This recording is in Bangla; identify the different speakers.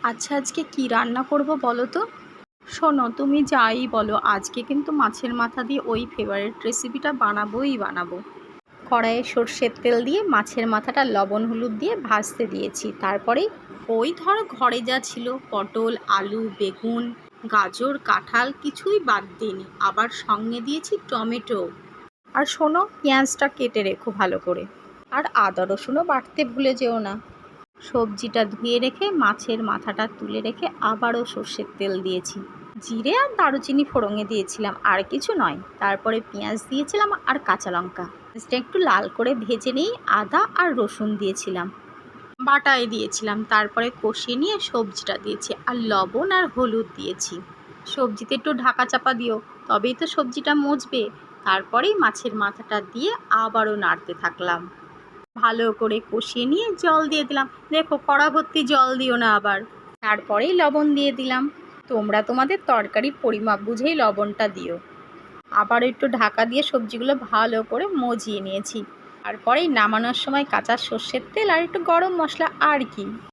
Speaker 1: আচ্ছা, আজকে কি রান্না করব বলো তো? শোনো, তুমি যাই বলো, আজকে কিন্তু মাছের মাথা দিয়ে ওই ফেভারিট রেসিপিটা বানাবোই বানাবো। কড়াইয়ে সর্ষের তেল দিয়ে মাছের মাথাটা লবণ হলুদ দিয়ে ভাজতে দিয়েছি। তারপরে ওই ধরো ঘরে যা ছিল, পটল, আলু, বেগুন, গাজর, কাঁঠাল কিছুই বাদ দিইনি। আবার সঙ্গে দিয়েছি টমেটো। আর শোনো, পেঁয়াজটা কেটে রেখো ভালো করে। আর আদা রসুনও বাটতে ভুলে যেও না। সবজিটা ধুয়ে রেখে মাছের মাথাটা তুলে রেখে আবারও সর্ষের তেল দিয়েছি। জিরে আর দারুচিনি ফোড়নে দিয়েছিলাম, আর কিছু নয়। তারপরে পেঁয়াজ দিয়েছিলাম আর কাঁচা লঙ্কা। পেঁয়াজটা একটু লাল করে ভেজে নিয়ে আদা আর রসুন দিয়েছিলাম, বাটায় দিয়েছিলাম। তারপরে কষিয়ে নিয়ে সবজিটা দিয়েছি আর লবণ আর হলুদ দিয়েছি। সবজিতে একটু ঢাকা চাপা দিও, তবেই তো সবজিটা মজবে। তারপরেই মাছের মাথাটা দিয়ে আবারও নাড়তে থাকলাম। ভালো করে কষিয়ে নিয়ে জল দিয়ে দিলাম। দেখো, কড়া ভর্তি জল দিও না আবার। তারপরেই লবণ দিয়ে দিলাম। তোমরা তোমাদের তরকারির পরিমাপ বুঝেই লবণটা দিও। আবার একটু ঢাকা দিয়ে সবজিগুলো ভালো করে মজিয়ে নিয়েছি। তারপরেই নামানোর সময় কাঁচা সর্ষের তেল আর একটু গরম মশলা, আর কি।